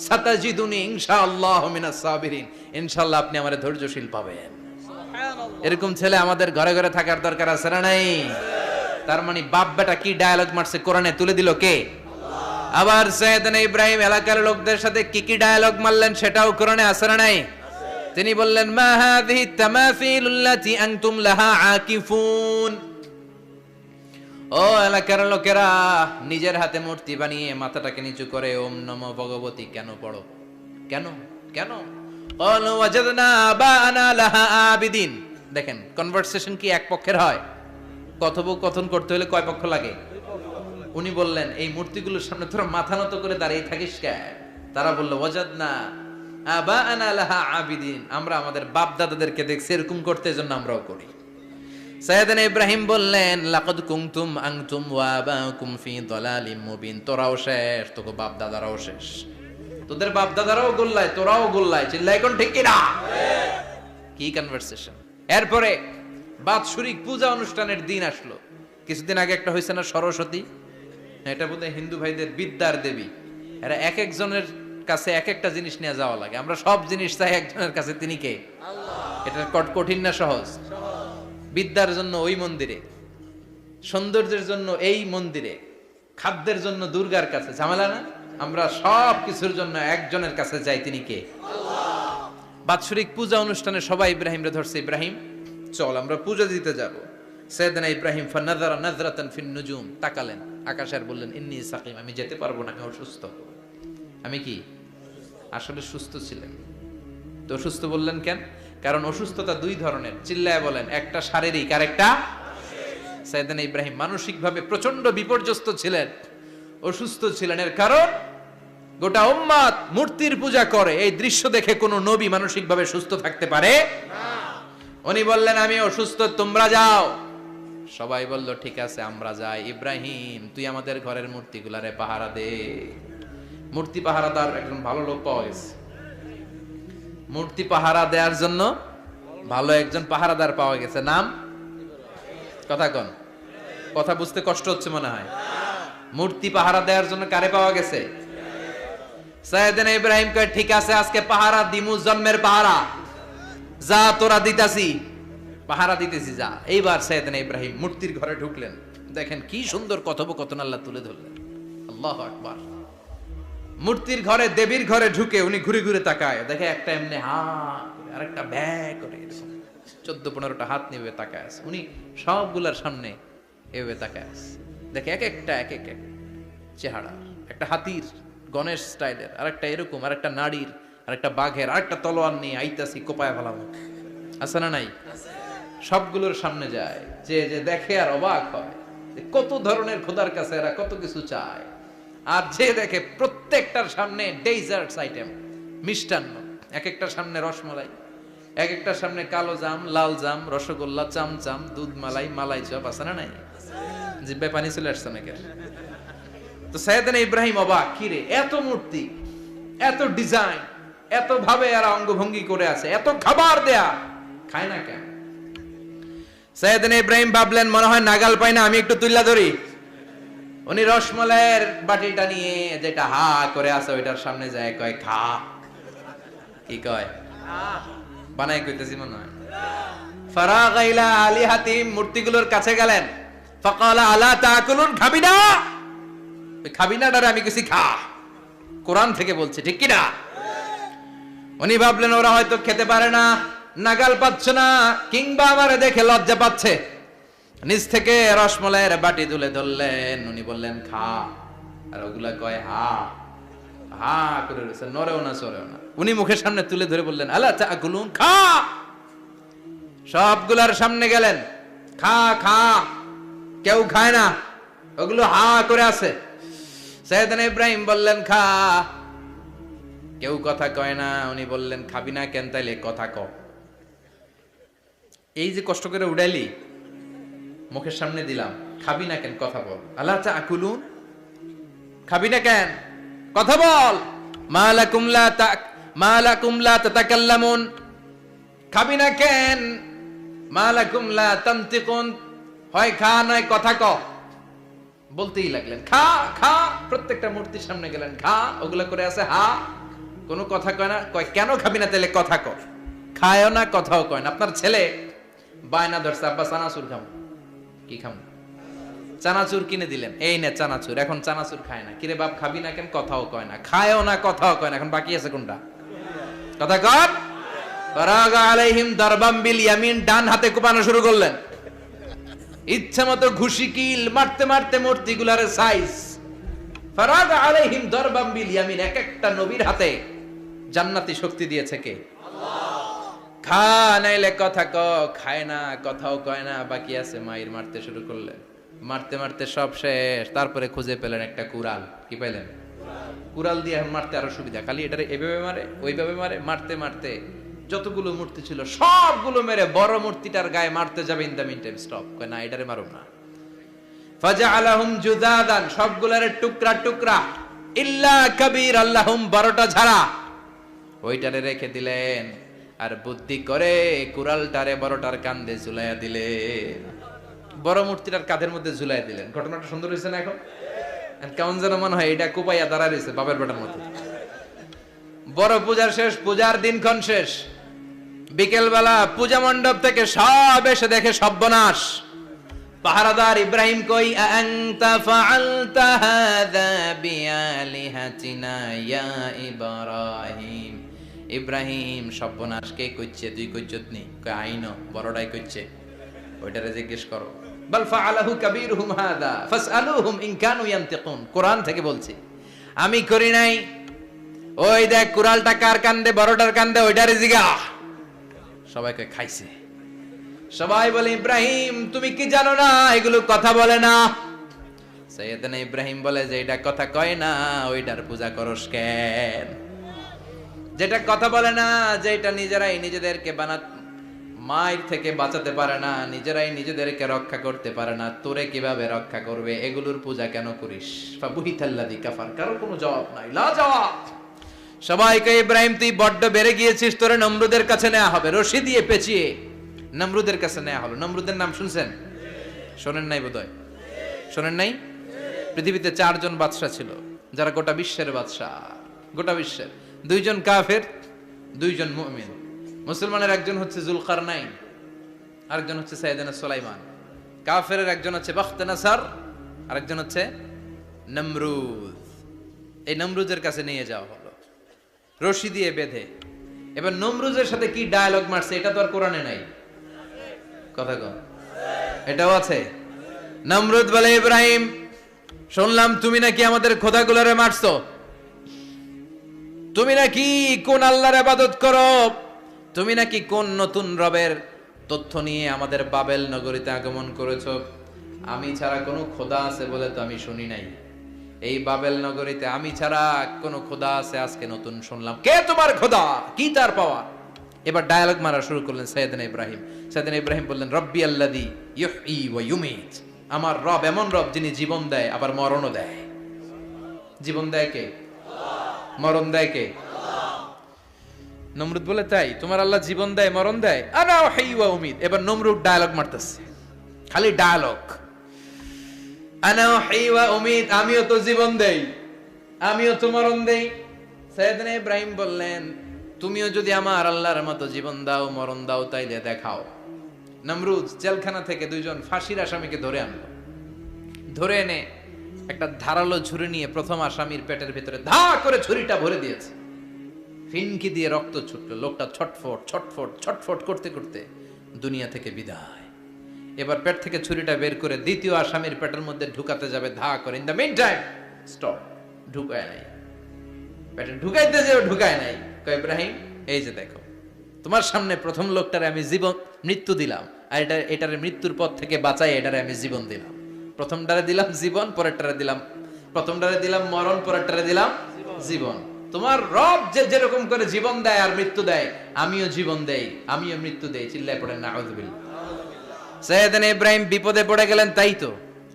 সাতাজিদুনি ইনশাআল্লাহু মিনাস সাবিরিন, ইনশাআল্লাহ আপনি আমারে ধৈর্যশীল পাবেন। এরকম ছেলে আমাদের ঘরে ঘরে থাকার দরকার আছে না নাই? তার মানে বাপ বেটা কি ডায়ালগ মারছে কোরআনে তুলে দিল কে? আবার সাইয়েদনা ইব্রাহিম এলাকার লোকদের সাথে কি ডায়ালগ মারলেন সেটাও কোরআনে আছে না নাই? তিনি বললেন, মা হাযিহি তামাসিলুল্লাতী আনতুম লাহা আকিফুন। ও এলাকার লোকেরা, নিজের হাতে মূর্তি বানিয়ে মাথাটাকে নিচু করে ওম নমো ভগবতী কেন পড়ো? কেন কেন? ক্বালু ওয়াজাদনা আবানা লাহা আবিদিন। দেখেন কনভারসেশন কি এক পক্ষের হয়? কথোপকথন করতে হলে কয় পক্ষ লাগে? উনি বললেন, এই মূর্তিগুলোর সামনে তোরা মাথা নত করে দাঁড়িয়ে থাকিস কেন? তারা বলল, ওয়াজাদনা আবানা লাহা আবিদিন, আমরা আমাদের বাপ দাদাদেরকে দেখছি এরকম করতে, এজন্য আমরাও করি। সাইয়েদনা ইব্রাহিম বললেন, লাকাদ কুনতুম আনতুম ওয়া আবাকুম ফি দালালিম মুবিন। তোরাও শেষ, তোকে বাপ দাদারাও শেষ, তোদের বাপ দাদারাও গোল্লায়, তোরাও গোল্লায়। চিল্লাই কোন ঠিক কিনা? কি কনভারসেশন। এরপরে বাৎসরিক পূজা অনুষ্ঠানের দিন আসলো। কিছুদিন আগে একটা হয়েছে না সরস্বতী, এটা বোধহয় হিন্দু ভাইদের বিদ্যার দেবী। এরা এক একজনের কাছে এক একটা জিনিস নিয়ে যাওয়া লাগে। আমরা সব জিনিস চাই একজনের কাছে, তিনি কে? এটা কঠিন না সহজ? বিদ্যার জন্য ওই মন্দিরে, সৌন্দর্যের জন্য এই মন্দিরে, খাদ্যের জন্য দুর্গার কাছে, ঝামেলা না? আমরা সব কিছুর জন্য একজনের কাছে যাই, তিনি কে? বাৎসরিক পূজা অনুষ্ঠানে সবাই ইব্রাহিমরে ধরছে, ইব্রাহিম চল আমরা পূজা দিতে যাব। সাইয়েদনা ইব্রাহিম ফানাযারা নাযরাতান ফিন নুজুম, তাকালেন আকাশে আর বললেন, ইন্নী সাকিম, আমি যেতে পারবো না, আমি অসুস্থ। আমি কি আসলে সুস্থ ছিলেন? তো অসুস্থ বললেন কেন? কারণ অসুস্থতা দুই ধরনের, চিল্লায় বলেন। একটা শারীরিক আর একটা সাইয়েদনা ইব্রাহিম মানসিকভাবে প্রচন্ড বিপর্যস্ত ছিলেন, অসুস্থ ছিলেন। এর কারণ গোটা উম্মত মূর্তির পূজা করে, এই দৃশ্য দেখে কোন নবী মানসিকভাবে সুস্থ থাকতে পারে না। উনি বললেন, আমি অসুস্থ, তোমরা যাও। সবাই বলল, ঠিক আছে আমরা যাই। ইব্রাহিম তুই আমাদের ঘরের মূর্তিগুলারে পাহারা দে। মূর্তি পাহারাদার একজন ভালো লোক পাওয়া গেছে। মূর্তি পাহারা দেওয়ার জন্য ভালো একজন পাহারাদার পাওয়া গেছে। নাম? কথা কন, কথা বুঝতে কষ্ট হচ্ছে মনে হয়। মূর্তি পাহারা দেওয়ার জন্য কারে পাওয়া গেছে? সাইয়েদনা ইব্রাহিম কয়, ঠিক আছে আজকে পাহারা দিমু, জন্মের পাহারা। যা তোরা দিতাছি, পাহারা দিতেছি, যা। এইবার সাইয়েদনা ইব্রাহিম মূর্তির ঘরে ঢুকলেন। দেখেন কি সুন্দর কথোপকথন আল্লাহ তুলে ধরলেন। আল্লাহু আকবার। মূর্তির ঘরে, দেবীর ঘরে ঢুকে উনি ঘুরে ঘুরে তাকায়, দেখে একটা এমনি হা, আরেকটা ব্যয় করে। 14-15টা হাত নিয়ে তাকায় আছে। উনি সবগুলার সামনে এভাবে তাকায় আছে, দেখে এক একটা চেহারা, একটা হাতির গণেশ স্টাইলের, আরেকটা এরকম, আরেকটা নারীর, আরেকটা বাঘের, আরেকটা তলোয়ার নিয়ে আইতাছি কোপায় ফেলাম, আছে না নাই? সবগুলোর সামনে যায়, যে যে দেখে আর অবাক হয় কত ধরনের খোদার কাছে এরা কত কিছু চায়। আর যে দেখে প্রত্যেকটার সামনে ডেজার্টস আইটেম, মিষ্টান্ন, এক একটার সামনে রসমালাই, এক একটার সামনে কালো জাম, লাল জাম, রসগোল্লা, চামচাম, দুধ মালাই, মালাই চপ, আছে না নাই? জিব্বায় পানি চলে আসছে নাকি? তো সাইয়েদনা ইব্রাহিম অবাক, কি রে এত মূর্তি, এত ডিজাইন, এত ভাবে এরা অঙ্গভঙ্গি করে আছে, এত খাবার দেয়া, খায় না কেন? সাইয়েদনা ইব্রাহিম ভাবলেন মনে হয় নাগাল পাই না, আমি একটু তুল্লা ধরি। উনি রসমালাইয়ের বাটিটা নিয়ে যেটা হা করে আছে ওইটার সামনে যায়, কয় খা। কি কয়? বানাই কইতেছি মনে হয়। ফারাগা ইলা আলিহাতিম, মূর্তিগুলোর কাছে গেলেন। ফাকালা আলা তাকুলুন, খাবি না? ওই খাবি না ডারে আমি কিছু খা, কোরআন থেকে বলছে, ঠিক কি না? উনি ভাবলেন ওরা হয়তো খেতে পারে না, নাগাল পাচ্ছে না, কিংবা আমারে দেখে লজ্জা পাচ্ছে। নিজ থেকে রসমালাইয়ের বাটি তুলে ধরলেন, উনি বললেন খা, আর ওগুলা কয় হা হা করে রয়েছে, নড়েও না সরেও না। উনি মুখের সামনে তুলে ধরে বললেন আলা তাকুলুন, খা। সবগুলার সামনে গেলেন, খা খা, কেউ খায় না, ওগুলো হা করে আছে। সাইয়েদনা ইব্রাহিম বললেন খা, কেউ কথা কয় না। উনি বললেন খাবি না কেন? তাইলে কথা ক। এই যে কষ্ট করে উড়াইলি, মুখের সামনে দিলাম, খাবি না কেন? কথা বল। আল্লাহ তাকুলুন, খাবি না কেন? কথা বল। মালাকুম লা তাতাকাল্লামুন, খাবি না কেন? মালাকুম লা তানতিকুন, হয় খা নয় কথা ক। বলতেই লাগলেন খা খা, প্রত্যেকটা মূর্তির সামনে গেলেন, খা, ওগুলা করে আছে হা, কোনো কথা কয় না। কয় কেন খাবি না? তাহলে কথা ক। খায়ও না, কথাও কয় না। আপনার ছেলে বায়না ধরছে, আব্বা চানাচুর খাম। কি খাম? চানাচুর কিনে দিলেন, এই নে চানাচুর। এখন চানাচুর খায় না। কিরে বাপ খাবি না কেন? কথাও কয় না, খায়ও না, কথাও কয় না। এখন বাকি আছে কোনটা? কথা কর। ফারাগা আলাইহিম দারবাম বিল ইয়ামিন, ডান হাতে কোপানো শুরু করলেন। ইচ্ছা মতো ঘুষি কিল মারতে মারতে মূর্তিগুলার সাইজ। ফারাগা আলাইহিম দারবাম বিল ইয়ামিন, এক একটা নবীর হাতে জান্নাতি শক্তি দিয়েছে কে? খা নাইলে কথা ক। খায় না, কথাও কয় না, বাকি আছে। মায়ের মারতে শুরু করলেন, মারতে মারতে সব শেষ। তারপরে খুঁজে পেলেন একটা কুড়াল। কি পাইলেন? কুড়াল দিয়ে মারতে আরো সুবিধা, খালি এটারে এভাবে মারে, ওইভাবে মারে। মারতে মারতে যতগুলো মূর্তি ছিল সবগুলো মেরে বড় মূর্তিটার গায়ে মারতে যাবে, in the meantime stop, কয় না এটারে মারুম না। ফাজআলাহুম জুদাদান, সবগুলারে টুকরা টুকরা। ইল্লা কাবীর আল্লাহুম, 12টা ঝাড়া ওইটারে রেখে দিলেন। আর বুদ্ধি করে কুড়ালটারে বড়টার কাঁধে ঝুলাইয়া দিলেন, বড় মূর্তিটার কাঁধের মধ্যে ঝুলাইয়া দিলেন। ঘটনাটা সুন্দর হয়েছে না? এখন কেমন যেন মনে হয় এটা কুপাইয়া দাঁড়া রয়েছে বাবার বেটার মতো। বড় পূজার শেষ, পূজার দিনক্ষণ শেষ। বিকেল বেলা পূজা মণ্ডপ থেকে সব এসে দেখে সর্বনাশ। পাহারাদার ইব্রাহিম কই, আনতা ফাআলতা হাযা বিআলিহাতিনা ইয়া ইব্রাহিম। ইব্রাহিম, সর্বনাশ কে কইছে? তুই কইছত নি? কই আইনো, বড়টাই কইছে, ওইটারে জিজ্ঞেস করো। বাল ফাআলাহু কাবীরুহুম হাযা ফাসআলুহুম ইন কানু ইয়ানতিকুন। কোরআন থেকে বলছি, আমি করি নাই। ওই দেখ কুড়ালটা কার কান্দে? বড়টার কান্দে, ওইটারে জিগা। সবাই কয় খাইছে। সবাই বলে ইব্রাহিম তুমি কি জানো না এগুলো কথা বলে না? সাইয়েদনা ইব্রাহিম বলে যে এটা কথা কয় না, ওইটার পূজা করস কেন? যেটা কথা বলে না, যেটা নিজেরাই নিজেদেরকে মায়ের থেকে বাঁচাতে পারে না, নিজেরাই নিজেদেরকে রক্ষা করতে পারে না, তোরে কিভাবে রক্ষা করবে? এগুলোর পূজা কেন করিস? ফাবুহিতাল্লাযী কাফার, কারো কোনো জবাব নাই, লা জবাব। সবাইকে ইব্রাহিম তুই বড্ড বেড়ে গিয়েছিস, তোরে নমরুদের কাছে নেওয়া হবে, রশি দিয়ে পেঁচিয়ে নমরুদের কাছে নেওয়া হলো। নমরুদের নাম শুনছেন? শোনেন নাই বোধহয়, শোনেন নাই? পৃথিবীতে 4 জন বাদশা ছিল, যারা গোটা বিশ্বের বাদশা। গোটা বিশ্বের 2 জন কাফের, 2 জন মুমিন। মুসলমানের একজন হচ্ছে জুলকারনাইন, আরেকজন হচ্ছে সাইয়েদনা সুলাইমান। কাফেরের একজন হচ্ছে বাখতানাসার, আরেকজন হচ্ছে নমরুদ। এই নমরুদের কাছে নিয়ে যাওয়া হলো রশি দিয়ে বেঁধে। এবার নমরুদের সাথে কি ডায়ালগ মারছে এটা তো আর কোরআনে নাই। কথা কন, এটাও আছে। নমরুদ বলে, ইব্রাহিম শুনলাম তুমি নাকি আমাদের খোদাগুলোরে মারছো, তুমি নাকি কোন আল্লাহর ইবাদত করো, তুমি নাকি কোন নতুন রবের তথ্য নিয়ে আমাদের বাবেল নগরীতে আগমন করেছো। আমি ছাড়া কোনো খোদা আছে বলে তো আমি শুনি নাই, এই বাবেল নগরীতে আমি ছাড়া কোনো খোদা আছে আজকে নতুন শুনলাম। কে তোমার খোদা, কি তার পাওয়া? এবার ডায়ালগ মারা শুরু করলেন সাইয়েদনা ইব্রাহিম। সাইয়েদনা ইব্রাহিম বললেন, রব্বি আল্লাযী ইউহয়ী ওয়া ইউমীত, আমার রব এমন রব যিনি জীবন দেয় আবার মরণও দেয়। জীবন দেয় কে? মরণ দেয় কে? নমরুদ বলে, তাই তোমার আল্লাহ জীবন দেয় মরণ দেয়? আনা উহয়ী ওয়া উমীত। এবার নমরুদ ডায়ালগ মারতেছে, খালি ডায়ালগ, আনা উহয়ী ওয়া উমীত, আমিও তো জীবন দেই, আমিও তো মরণ দেই। সাইয়েদনা ইব্রাহিম বললেন, তুমিও যদি আমার আল্লাহর মতো জীবন দাও মরণ দাও তাইলে দেখাও। নমরুদ জেলখানা থেকে দুইজন ফাঁসির আসামিকে ধরে আনলো, ধরে এনে একটা ধারালো ছুরি নিয়ে প্রথম আসামির পেটের ভিতরে ধা করে ছুরিটা ভরে দিয়েছে, ফিনকি দিয়ে রক্ত ছুটলো, লোকটা ছটফট ছটফট ছটফট করতে করতে দুনিয়া থেকে বিদায়। এবার পেট থেকে ছুরিটা বের করে দ্বিতীয় আসামির পেটের মধ্যে ঢুকাতে যাবে ধা করে, in the meantime stop, ঢুকায় নাই, পেটে ঢুকাইতে যাবে ঢুকায় নাই। কয়, ইব্রাহিম এই যে দেখো, তোমার সামনে প্রথম লোকটারে আমি জীবন মৃত্যু দিলাম, আর এটারে মৃত্যুর পথ থেকে বাঁচাই এটারে আমি জীবন দিলাম। প্রথমটারে দিলাম জীবন, পরেরটারে দিলাম, প্রথমটারে দিলাম মরণ, পরেরটারে দিলাম জীবন। তোমার রব যে যেরকম করে জীবন দেয় আর মৃত্যু দেয়, আমিও জীবন দেই আমিও মৃত্যু দেই। চিল্লায় পড়েন নাউযুবিল্লাহ। সাইয়েদনা ইব্রাহিম বিপদে পড়ে গেলেন, তাই তো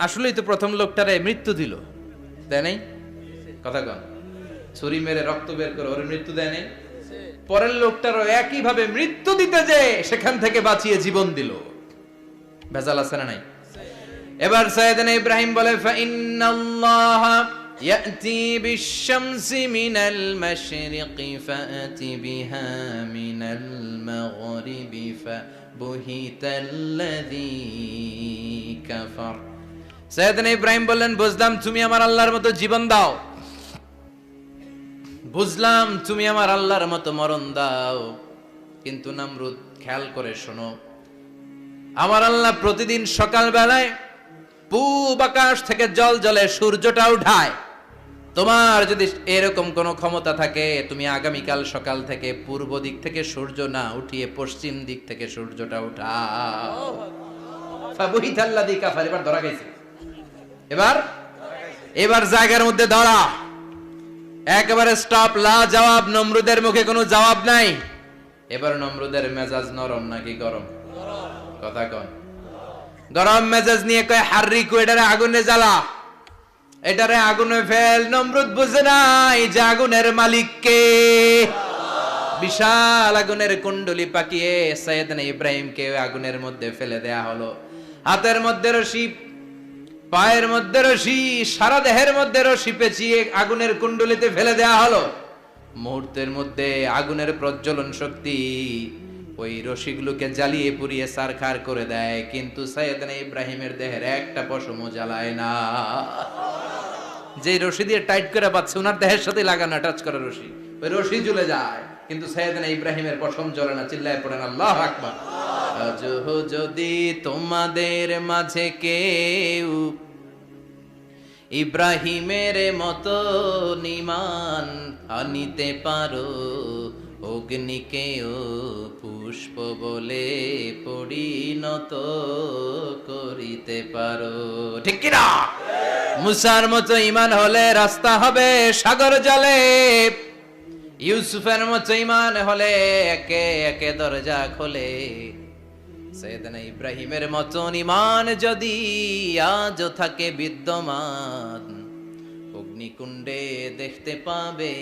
আসলেই তো প্রথম লোকটারে মৃত্যু দিল, দেয় নাই? কথা কন, ছুরি মেরে রক্ত বের করে ওর মৃত্যু দেয় নাই? পরের লোকটারও একই ভাবে মৃত্যু দিতে যে সেখান থেকে বাঁচিয়ে জীবন দিল। ভেজাল আছে না নাই? এবার সাইয়েদনা ইব্রাহিম বলে, ফাইন্নাল্লাহা ইয়াতি বিশ-শামসি মিনাল মাশরিকি ফাআতি বিহা মিনাল মাগরিবি ফাবুহিতাল্লাযী কাফার। সাইয়েদনা ইব্রাহিম বললেন, বুঝলাম তুমি আমার আল্লাহর মতো জীবন দাও, বুঝলাম তুমি আমার আল্লাহর মতো মরণ দাও, কিন্তু নমরুদ খেয়াল করে শোনো, আমার আল্লাহ প্রতিদিন সকাল বেলায় পূব আকাশ থেকে জল জলে সূর্যটা উঠায়। তোমার যদি এরকম কোনো ক্ষমতা থাকে, তুমি আগামীকাল সকাল থেকে পূর্ব দিক থেকে সূর্য না উঠিয়ে পশ্চিম দিক থেকে সূর্যটা উঠাও। ফাবুহিতাল্লাযী কাফার। এবার ধরা গেছে, এবার জায়গার মধ্যে ধরা, একেবারে স্টপ, লা জবাব। নমরুদের মুখে কোনো জবাব নাই। এবার নমরুদের মেজাজ নরম নাকি গরম? কথা কন। গরম মেজাজ নিয়ে কয়, হাররিকু, এটারে আগুনে জ্বালা, এটারে আগুনে ফেল। নমরুদ বুঝে নাই যে আগুনের মালিক কে। বিশাল আগুনের কুণ্ডলি পাকিয়ে সাইয়েদনা ইব্রাহিমকে আগুনের মধ্যে ফেলে দেয়া হলো। হাতের মধ্যে রশি, পায়ের মধ্যে রশি, সারা দেহের মধ্যে রশি পেঁচিয়ে আগুনের কুণ্ডলিতে ফেলে দেয়া হলো। মুহূর্তের মধ্যে আগুনের প্রজ্বলন শক্তি ওই রশিগুলোকে জ্বালিয়ে পুড়িয়ে সারখার করে দেয়, কিন্তু সাইয়েদনা ইব্রাহিমের দেহের একটা পশমও জ্বালায় না। যে রশি দিয়ে টাইট করে বাঁধছে, ওনার দেহের সাথে লাগানো টাচ করা রশি, ওই রশি জ্বলে যায়, কিন্তু সাইয়েদনা ইব্রাহিমের পশম জ্বলে না। চিল্লায় পড়েন আল্লাহু আকবার। আজ যদি তোমাদের মাঝে কেউ ইব্রাহিমের মতো ঈমান আনিতে পারো, অগ্নিকেও পুষ্প বলে পরিণত করিতে পারো, ঠিক কি না? মুসার মতো ঈমান হলে রাস্তা হবে সাগর জলে, ইউসুফের মতো ঈমান হলে একে একে দরজা খোলে। সাইয়েদনা ইব্রাহিমের মতন ঈমান যদি আজ থাকে বিদ্যমান, অগ্নিকুণ্ডে দেখতে পাবে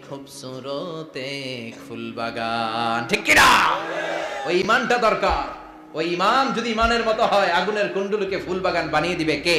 খুবসুরত এক ফুলবাগান, ঠিক কি না? ওই ঈমানটা দরকার। ওই ঈমান যদি ঈমানের মতো হয়, আগুনের কুণ্ডলকে ফুলবাগান বানিয়ে দিবে কে?